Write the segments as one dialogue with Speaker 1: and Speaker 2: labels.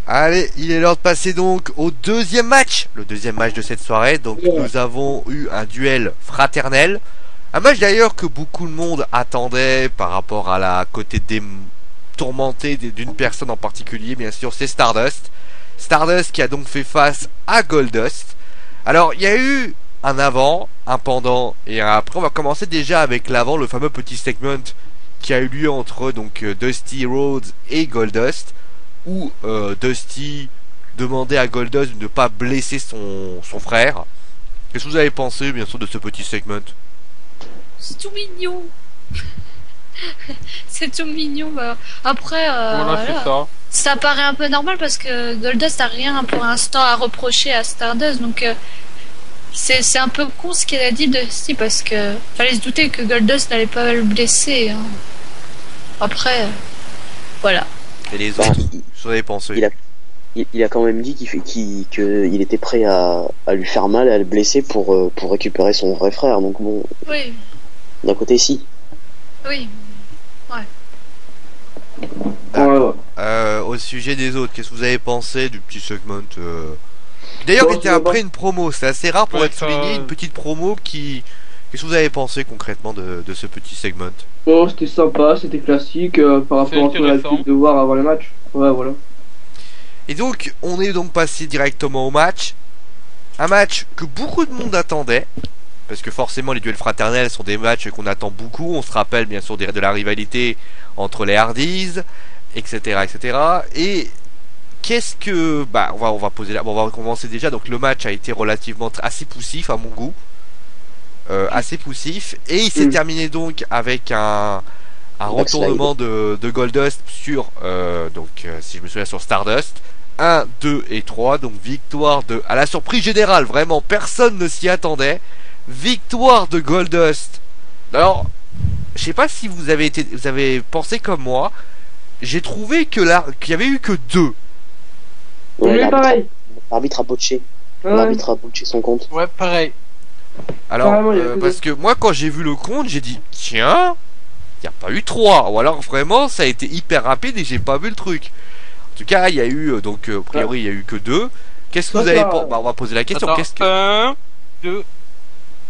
Speaker 1: Allez, il est l'heure de passer donc au deuxième match. Le deuxième match de cette soirée. Donc nous avons eu un duel fraternel. Un match d'ailleurs que beaucoup de monde attendait par rapport à la côté des tourmenté d'une personne en particulier. Bien sûr, c'est Stardust. Stardust qui a donc fait face à Goldust. Alors, il y a eu un avant, un pendant et un après. On va commencer déjà avec l'avant, le fameux petit segment qui a eu lieu entre donc Dusty Rhodes et Goldust, où Dusty demandait à Goldust de ne pas blesser son frère. Qu'est-ce que vous avez pensé, bien sûr, de ce petit segment?
Speaker 2: C'est tout mignon. C'est tout mignon. Après,
Speaker 3: Voilà, c'est ça.
Speaker 2: ça paraît un peu normal parce que Goldust a rien pour l'instant à reprocher à Stardust. Donc, c'est un peu con ce qu'il a dit Dusty parce que fallait se douter que Goldust n'allait pas le blesser. Hein. Après, voilà.
Speaker 1: Et les autres, qu'est-ce que vous avez pensé?
Speaker 4: Il a quand même dit qu'il était prêt à lui faire mal, à le blesser pour récupérer son vrai frère. Donc bon,
Speaker 2: Oui,
Speaker 4: d'un côté si.
Speaker 2: oui.
Speaker 1: Au sujet des autres, qu'est-ce que vous avez pensé du petit segment D'ailleurs, qui était après une promo. C'est assez rare pour être souligné, une petite promo qui... Qu'est-ce que vous avez pensé concrètement de ce petit segment?
Speaker 5: Oh, c'était sympa, c'était classique par rapport à ce qu'on a l'habitude de voir avant les matchs. Ouais, voilà.
Speaker 1: Et donc, on est donc passé directement au match. Un match que beaucoup de monde attendait. Parce que forcément, les duels fraternels sont des matchs qu'on attend beaucoup. On se rappelle bien sûr de la rivalité entre les Hardys, etc., etc. Et qu'est-ce que... Bah, on va poser là. Bon, on va commencer déjà. Donc, le match a été relativement assez poussif à mon goût. Assez poussif. Et il s'est terminé donc avec un retournement de Goldust sur... si je me souviens, sur Stardust. 1, 2 et 3. Donc, victoire de... À la surprise générale, vraiment, personne ne s'y attendait. Victoire de Goldust. Alors, je sais pas si vous avez pensé comme moi. J'ai trouvé que là, qu'il y avait eu que 2.
Speaker 5: Ouais, pareil.
Speaker 4: L'arbitre a botché.
Speaker 5: Ouais.
Speaker 4: L'arbitre a botché son compte.
Speaker 3: Ouais, pareil.
Speaker 1: Alors, parce que moi, quand j'ai vu le compte, j'ai dit, tiens, il n'y a pas eu 3. Ou alors, vraiment, ça a été hyper rapide et j'ai pas vu le truc. En tout cas, il y a eu, donc, a priori, il y a eu que 2. Qu'est-ce que vous avez pensé? Bah, on va poser la question.
Speaker 3: Attends,
Speaker 1: Qu'est-ce que...
Speaker 3: 1, 2...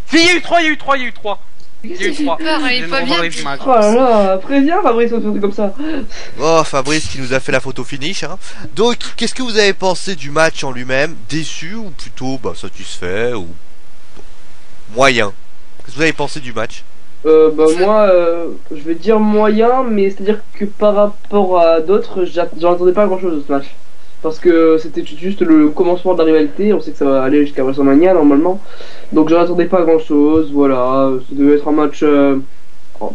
Speaker 3: Si, il y a eu 3, il y a eu 3, il y a eu 3. Il y a eu 3.
Speaker 2: Peur, il est pas bien.
Speaker 5: Oh là là, préviens Fabrice, on fait un truc comme ça.
Speaker 1: Oh, Fabrice qui nous a fait la photo finish, hein. Donc, qu'est-ce que vous avez pensé du match en lui-même? Déçu ou plutôt satisfait ou moyen? Qu'est-ce que vous avez pensé du match?
Speaker 5: Moi, je vais dire moyen, mais c'est-à-dire que par rapport à d'autres, j'en attendais pas grand-chose de ce match. Parce que c'était juste le commencement de la rivalité, on sait que ça va aller jusqu'à WrestleMania normalement. Donc j'en attendais pas grand-chose, voilà. Ça devait être un match,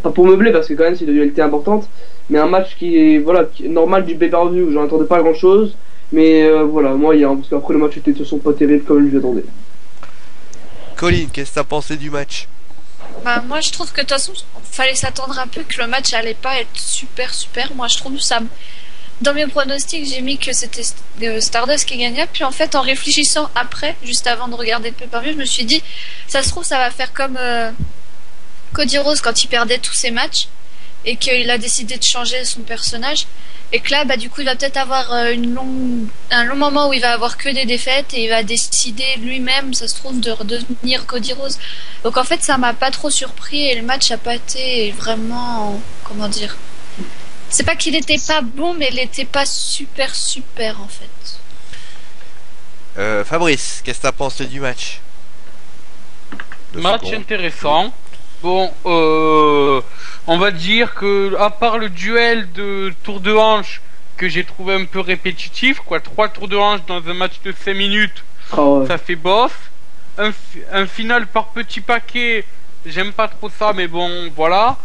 Speaker 5: pas pour meubler parce que quand même c'est une rivalité importante, mais un match qui est normal du pay-per-view, j'en attendais pas grand-chose. Mais voilà, moyen, parce qu'après le match était de toute façon pas terrible comme je l'attendais.
Speaker 1: Colin, qu'est-ce que t'as pensé du match?
Speaker 2: Bah, moi, je trouve que de toute façon, fallait s'attendre un peu que le match allait pas être super. Moi, je trouve ça... Dans mes pronostics, j'ai mis que c'était Stardust qui gagnait. Puis en fait, en réfléchissant après, juste avant de regarder le pay-per-view, je me suis dit, ça se trouve, ça va faire comme Cody Rhodes quand il perdait tous ses matchs et qu'il a décidé de changer son personnage. Et que là, du coup, il va peut-être avoir un long moment où il va avoir que des défaites et il va décider lui-même, ça se trouve, de redevenir Cody Rhodes. Donc en fait, ça m'a pas trop surpris et le match a pas été vraiment, comment dire. C'est pas qu'il était pas bon, mais il était pas super en fait.
Speaker 1: Fabrice, qu'est-ce que t'as pensé du match?
Speaker 3: Match intéressant. Bon, on va dire que, à part le duel de tour de hanche que j'ai trouvé un peu répétitif, 3 tours de hanche dans un match de 5 minutes, ça fait bof. Un final par petit paquet, j'aime pas trop ça, mais bon, voilà.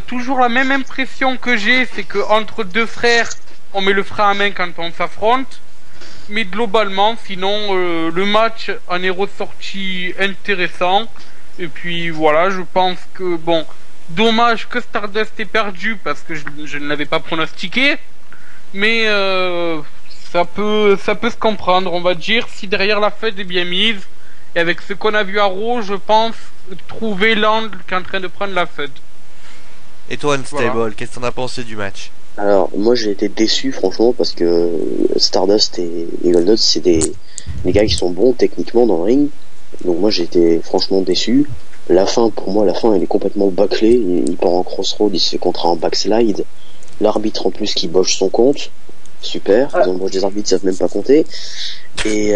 Speaker 3: Toujours la même impression que j'ai, c'est que entre deux frères, on met le frein à main quand on s'affronte. Mais globalement, sinon, le match en est ressorti intéressant. Et puis voilà, je pense que bon, dommage que Stardust ait perdu parce que je ne l'avais pas pronostiqué. Mais ça peut se comprendre, on va dire, si derrière la fête est bien mise. Et avec ce qu'on a vu à Raw, je pense trouver l'angle qui est en train de prendre la fête.
Speaker 1: Et toi, Unstable, qu'est-ce que t'en as pensé du match?
Speaker 4: Alors, moi j'ai été déçu franchement parce que Stardust et Goldust c'est des gars qui sont bons techniquement dans le ring. Donc moi j'ai été franchement déçu. La fin, pour moi, la fin elle est complètement bâclée. Il part en crossroad, il se fait contrer en backslide. L'arbitre en plus qui boche son compte. Super, ils embauchent des arbitres, ils savent même pas compter. Et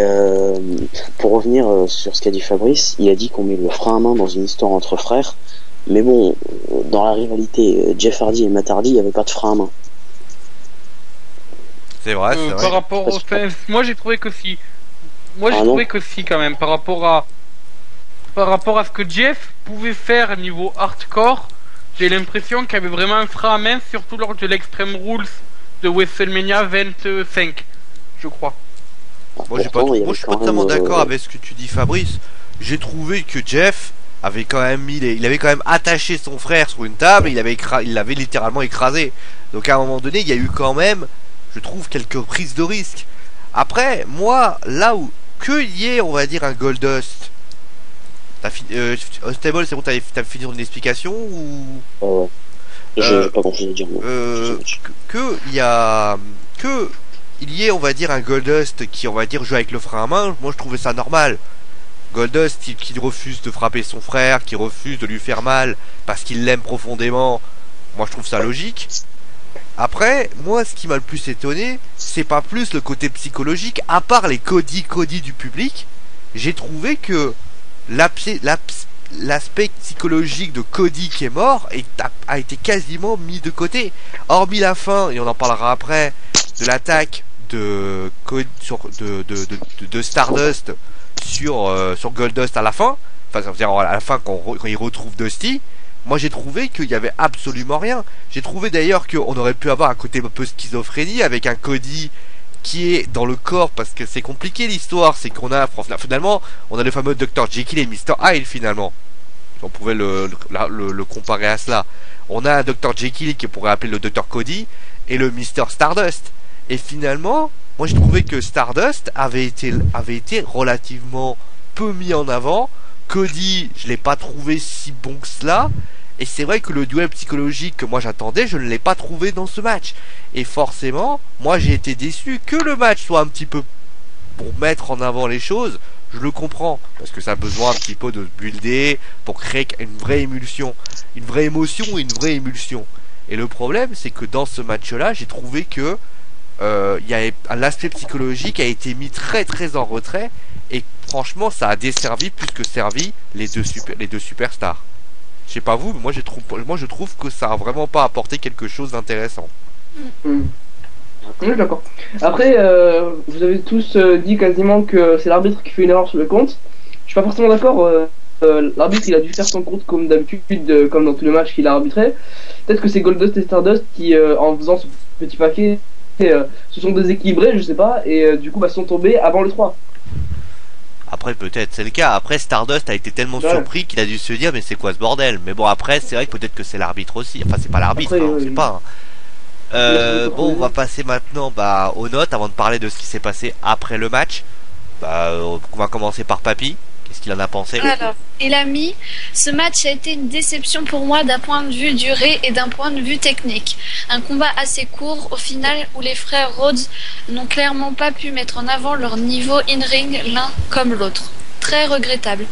Speaker 4: pour revenir sur ce qu'a dit Fabrice, il a dit qu'on met le frein à main dans une histoire entre frères. Mais bon, dans la rivalité Jeff Hardy et Matt Hardy, il n'y avait pas de frein à main.
Speaker 1: C'est vrai, c'est vrai.
Speaker 3: Par rapport au moi j'ai trouvé que si. Moi j'ai trouvé que si quand même par rapport à ce que Jeff pouvait faire niveau hardcore, j'ai l'impression qu'il y avait vraiment un frein à main, surtout lors de l'Extreme Rules de WrestleMania 25, je crois.
Speaker 1: Moi, je suis pas totalement d'accord avec ce que tu dis, Fabrice. J'ai trouvé que Jeff avait quand même il avait quand même attaché son frère sur une table, et il l'avait littéralement écrasé. Donc à un moment donné, il y a eu quand même, je trouve, quelques prises de risque. Après, moi, là où qu'il y ait, on va dire, un Goldust. Stable, c'est bon, t'as fini une explication ou
Speaker 4: j'ai pas compris de dire
Speaker 1: il y ait, on va dire, un Goldust qui, on va dire, joue avec le frein à main. Moi je trouvais ça normal. Goldust qui refuse de frapper son frère, qui refuse de lui faire mal parce qu'il l'aime profondément, moi je trouve ça logique. Après, moi ce qui m'a le plus étonné, c'est pas plus le côté psychologique. À part les Cody du public, j'ai trouvé que l'aspect psychologique de Cody qui est mort a été quasiment mis de côté. Hormis la fin, et on en parlera après, de l'attaque de Stardust sur Goldust à la fin, enfin à la fin quand il retrouve Dusty, moi j'ai trouvé qu'il y avait absolument rien. J'ai trouvé d'ailleurs qu'on aurait pu avoir un côté un peu schizophrénie avec un Cody qui est dans le corps, parce que c'est compliqué l'histoire, c'est qu'on a finalement on a le fameux Dr. Jekyll et Mr. Hyde finalement. On pouvait le comparer à cela. On a un Dr. Jekyll qui pourrait appeler le Dr. Cody et le Mr. Stardust. Et finalement, moi j'ai trouvé que Stardust avait été relativement peu mis en avant. Cody, je l'ai pas trouvé si bon que cela. Et c'est vrai que le duel psychologique que moi j'attendais, je ne l'ai pas trouvé dans ce match. Et forcément, moi j'ai été déçu que le match soit un petit peu pour mettre en avant les choses. Je le comprends, parce que ça a besoin un petit peu de builder pour créer une vraie émulsion, une vraie émotion et une vraie émulsion. Et le problème, c'est que dans ce match-là, j'ai trouvé que l'aspect psychologique a été mis très très en retrait, et franchement, ça a desservi plus que servi les deux superstars. Je sais pas vous, mais moi je trouve que ça a vraiment pas apporté quelque chose d'intéressant.
Speaker 5: Oui, d'accord. Après, vous avez tous dit quasiment que c'est l'arbitre qui fait une erreur sur le compte. Je suis pas forcément d'accord. L'arbitre il a dû faire son compte comme d'habitude, comme dans tous les matchs qu'il a arbitré. Peut-être que c'est Goldust et Stardust qui, en faisant ce petit paquet, se sont déséquilibrés, je sais pas, et du coup se sont tombés avant le 3.
Speaker 1: Après peut-être c'est le cas. Après Stardust a été tellement surpris qu'il a dû se dire mais c'est quoi ce bordel. Mais bon après c'est vrai que peut-être que c'est l'arbitre aussi. Enfin c'est pas l'arbitre, on sait pas. Bon, on va passer maintenant aux notes avant de parler de ce qui s'est passé après le match. On va commencer par Papy. Qu'est-ce qu'il en a pensé?
Speaker 2: Alors, il a mis: ce match a été une déception pour moi d'un point de vue durée et d'un point de vue technique. Un combat assez court au final où les frères Rhodes n'ont clairement pas pu mettre en avant leur niveau in-ring l'un comme l'autre. Très regrettable.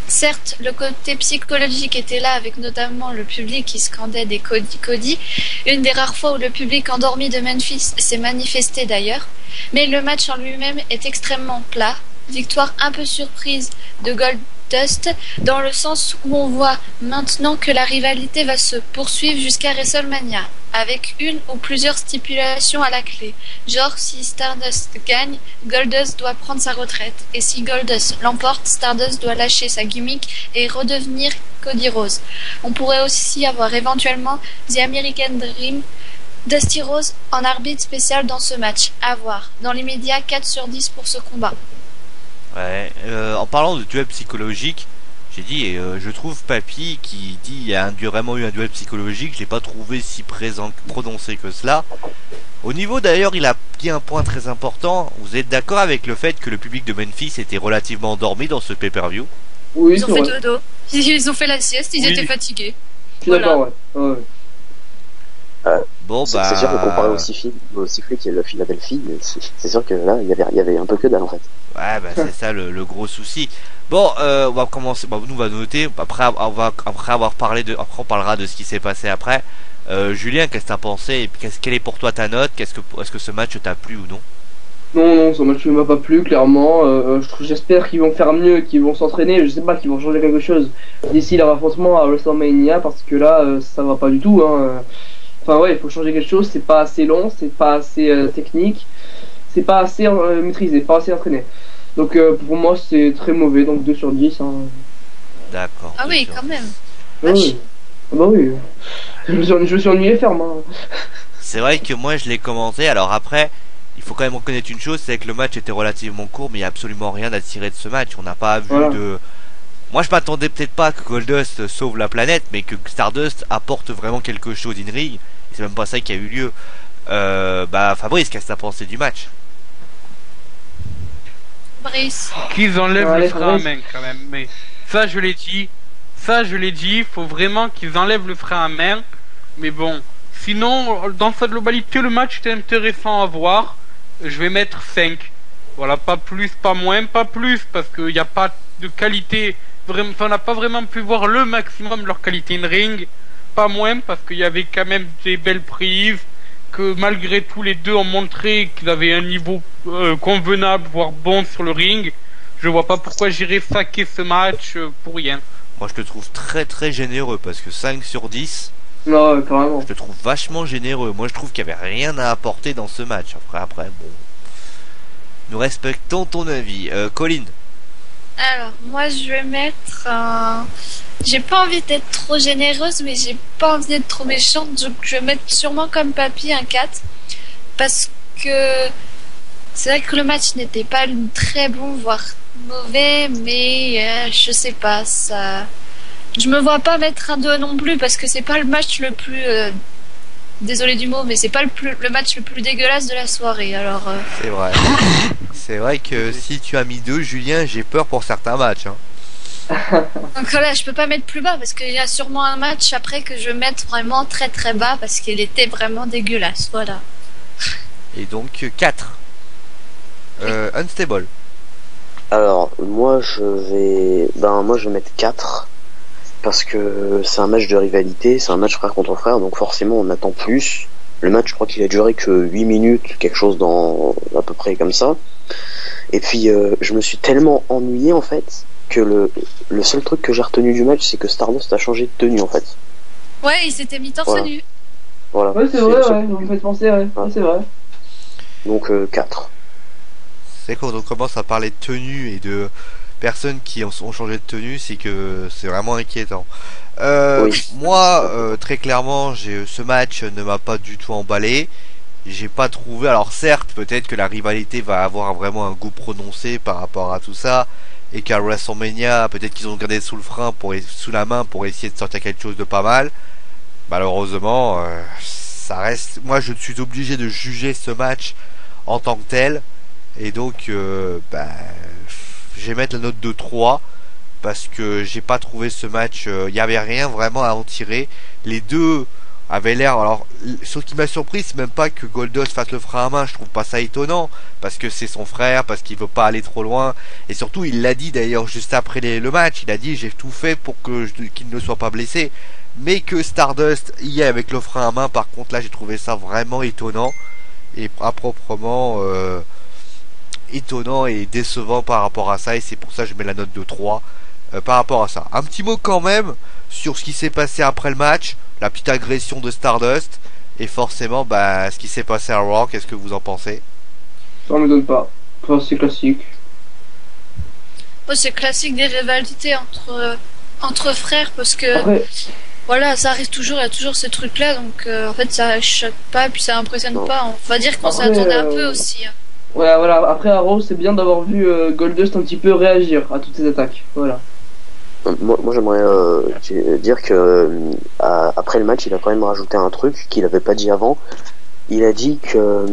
Speaker 2: Certes, le côté psychologique était là avec notamment le public qui scandait des Cody, une des rares fois où le public endormi de Memphis s'est manifesté d'ailleurs, mais le match en lui-même est extrêmement plat. Victoire un peu surprise de Goldust dans le sens où on voit maintenant que la rivalité va se poursuivre jusqu'à WrestleMania avec une ou plusieurs stipulations à la clé. Genre si Stardust gagne, Goldust doit prendre sa retraite, et si Goldust l'emporte, Stardust doit lâcher sa gimmick et redevenir Cody Rhodes. On pourrait aussi avoir éventuellement The American Dream, Dusty Rhodes en arbitre spécial dans ce match. À voir. Dans l'immédiat, 4 sur 10 pour ce combat.
Speaker 1: Ouais, en parlant de duel psychologique, j'ai dit, je trouve Papy qui dit il y a vraiment eu un duel psychologique, je l'ai pas trouvé si prononcé que cela. Au niveau d'ailleurs, il a dit un point très important. Vous êtes d'accord avec le fait que le public de Memphis était relativement endormi dans ce pay-per-view?
Speaker 5: Oui,
Speaker 2: ils ont fait dodo, ils ont fait la sieste, ils étaient fatigués.
Speaker 5: Je suis d'accord, ouais.
Speaker 1: Bon, bah.
Speaker 4: C'est sûr que comparé au sifflet qui est le Philadelphie, c'est sûr que là, il y avait un peu que dalle en fait.
Speaker 1: Ouais, bah c'est ça le gros souci. Bon, on va commencer. Bah, nous on va noter. Après, après on parlera de ce qui s'est passé après. Julien, qu'est-ce que t'as pensé et quelle est pour toi ta note? Est-ce que ce match t'a plu ou non?
Speaker 5: Non, ce match ne m'a pas plu, clairement. J'espère qu'ils vont faire mieux, qu'ils vont s'entraîner. Je sais pas, qu'ils vont changer quelque chose d'ici leur affrontement à WrestleMania, parce que là, ça va pas du tout. Hein. Enfin, ouais, il faut changer quelque chose. C'est pas assez long, c'est pas assez technique, c'est pas assez maîtrisé, pas assez entraîné. Donc, pour moi, c'est très mauvais. Donc, 2 sur 10. Hein.
Speaker 1: D'accord.
Speaker 2: Ah oui, quand même.
Speaker 5: Ah oui. Ah bah oui. Je me suis ennuyé ferme. Hein.
Speaker 1: C'est vrai que moi je l'ai commenté. Alors après, il faut quand même reconnaître une chose, c'est que le match était relativement court, mais il n'y a absolument rien à tirer de ce match. On n'a pas vu de. Moi je m'attendais peut-être pas que Goldust sauve la planète, mais que Stardust apporte vraiment quelque chose in ring. Et c'est même pas ça qui a eu lieu. Bah Fabrice, qu'est-ce que t'as pensé du match?
Speaker 2: Brice.
Speaker 3: Qu'ils enlèvent
Speaker 5: Ouais,
Speaker 3: le frein à
Speaker 5: Fabrice.
Speaker 3: main quand même. Mais ça, je l'ai dit. Il faut vraiment qu'ils enlèvent le frein à main. Mais bon, sinon, dans sa globalité, le match était intéressant à voir. Je vais mettre 5. Voilà, pas plus, pas moins, pas plus, parce qu'il n'y a pas de qualité. Vraiment, on n'a pas vraiment pu voir le maximum de leur qualité in ring. Pas moins, parce qu'il y avait quand même des belles prises. Que malgré tout, les deux ont montré qu'ils avaient un niveau convenable, voire bon sur le ring. Je vois pas pourquoi j'irais saquer ce match pour rien.
Speaker 1: Moi je te trouve très très généreux parce que 5 sur 10,
Speaker 5: Non, carrément.
Speaker 1: je te trouve vachement généreux. Moi je trouve qu'il n'y avait rien à apporter dans ce match. Après, bon. Nous respectons ton avis. Colin.
Speaker 2: Alors, moi, je vais mettre un. J'ai pas envie d'être trop généreuse, mais j'ai pas envie d'être trop méchante. Donc, je vais mettre sûrement comme papy un 4. Parce que c'est vrai que le match n'était pas très bon, voire mauvais, mais je sais pas, ça. Je me vois pas mettre un 2 non plus, parce que c'est pas le match le plus. Désolé du mot, mais c'est pas le match le plus dégueulasse de la soirée. Alors.
Speaker 1: C'est vrai. C'est vrai que si tu as mis 2, Julien, j'ai peur pour certains matchs. Hein.
Speaker 2: Donc voilà, je peux pas mettre plus bas parce qu'il y a sûrement un match après que je vais mettre vraiment très très bas parce qu'il était vraiment dégueulasse. Voilà.
Speaker 1: Et donc 4. Unstable.
Speaker 4: Alors, moi je vais mettre 4 parce que c'est un match de rivalité, c'est un match frère contre frère, donc forcément on attend plus. Le match, je crois qu'il a duré que 8 minutes, quelque chose dans à peu près comme ça. Et puis je me suis tellement ennuyé en fait que le seul truc que j'ai retenu du match, c'est que Stardust a changé de tenue en fait.
Speaker 2: Ouais, il s'était mis torse
Speaker 4: Voilà.
Speaker 2: nu.
Speaker 4: Voilà.
Speaker 5: Ouais, c'est vrai, ouais. Vous me faites penser, ouais. Ouais, c'est vrai.
Speaker 4: Donc 4.
Speaker 1: C'est quand on commence à parler de tenue et de personnes qui ont changé de tenue, c'est que c'est vraiment inquiétant.
Speaker 4: Oui.
Speaker 1: Moi, très clairement, ce match ne m'a pas du tout emballé. J'ai pas trouvé. Alors certes, peut-être que la rivalité va avoir vraiment un goût prononcé par rapport à tout ça, et qu'à WrestleMania, peut-être qu'ils ont gardé sous la main pour essayer de sortir quelque chose de pas mal. Malheureusement, ça reste. Moi, je suis obligé de juger ce match en tant que tel. Et donc, je vais mettre la note de 3 parce que j'ai pas trouvé ce match. Il y avait rien vraiment à en tirer. Les deux avaient l'air. Alors, ce qui m'a surpris, c'est même pas que Goldust fasse le frein à main. Je trouve pas ça étonnant parce que c'est son frère, parce qu'il veut pas aller trop loin. Et surtout, il l'a dit d'ailleurs juste après le match. Il a dit j'ai tout fait pour qu'il ne soit pas blessé. Mais que Stardust y est avec le frein à main. Par contre, là, j'ai trouvé ça vraiment étonnant et improprement. Étonnant et décevant par rapport à ça, et c'est pour ça que je mets la note de 3 par rapport à ça. Un petit mot quand même sur ce qui s'est passé après le match, la petite agression de Stardust et forcément ce qui s'est passé à Raw. Qu'est-ce que vous en pensez?
Speaker 5: Ça me donne pas. Enfin, c'est classique.
Speaker 2: Oh, c'est classique des rivalités entre frères parce que
Speaker 5: Après,
Speaker 2: voilà, ça arrive toujours, il y a toujours ce truc là, donc en fait ça choque pas puis ça impressionne
Speaker 4: Non.
Speaker 2: pas. On va dire qu'on
Speaker 5: Après,
Speaker 2: s'attendait un peu aussi. Hein.
Speaker 5: ouais, voilà. Après, à Raw, c'est bien d'avoir vu Goldust un petit peu réagir à toutes ces attaques. Voilà.
Speaker 4: Moi j'aimerais dire que après le match, il a quand même rajouté un truc qu'il avait pas dit avant. Il a dit que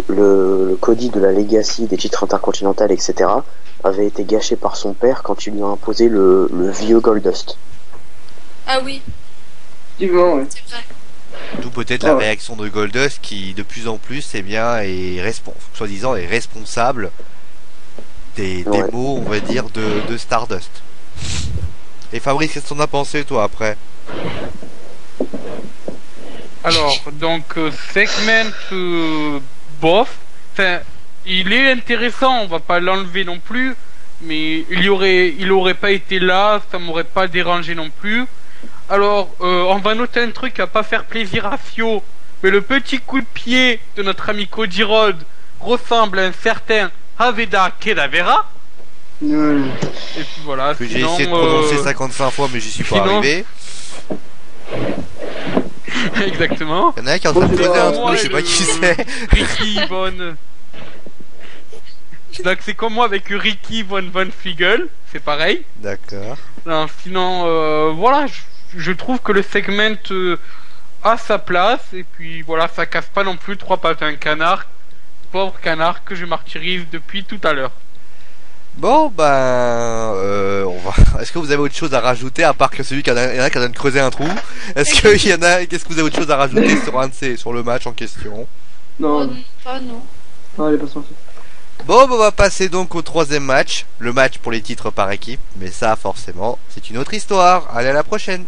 Speaker 4: le Cody de la Legacy, des titres intercontinentaux, etc., avait été gâché par son père quand il lui a imposé le vieux Goldust.
Speaker 2: Ah oui,
Speaker 5: Effectivement, ouais.
Speaker 2: c'est vrai.
Speaker 1: D'où peut-être la réaction de Goldust qui de plus en plus eh bien est soi-disant est responsable des maux on va dire de Stardust. Et Fabrice, qu'est-ce que t'en as pensé toi après?
Speaker 3: Alors, donc, segment bof, enfin, il est intéressant, on va pas l'enlever non plus, mais il aurait pas été là, ça m'aurait pas dérangé non plus. Alors, on va noter un truc à pas faire plaisir à Fio, mais le petit coup de pied de notre ami Cody Rhodes ressemble à un certain Aveda Kedavera. Et puis voilà,
Speaker 1: que j'ai essayé de prononcer 55 fois mais j'y suis pas arrivé.
Speaker 3: Exactement.
Speaker 1: Il y en a un qui est en train de poser un trou, je sais pas qui c'est.
Speaker 3: Ricky Von. Donc c'est comme moi avec Ricky Von Flegel, c'est pareil.
Speaker 1: D'accord.
Speaker 3: Non, sinon, voilà, je trouve que le segment a sa place, et puis voilà, ça casse pas non plus trois pattes à un canard. Pauvre canard que je martyrise depuis tout à l'heure.
Speaker 1: Bon on va. Est-ce que vous avez autre chose à rajouter à part que celui qui en a qui a de creuser un trou? Est-ce qu'il y en a? Qu'est-ce que vous avez autre chose à rajouter sur le match en question?
Speaker 5: Non,
Speaker 2: Pas non.
Speaker 5: non, elle est pas sortie.
Speaker 1: Bon, on va passer donc au troisième match, le match pour les titres par équipe, mais ça forcément c'est une autre histoire. Allez, à la prochaine.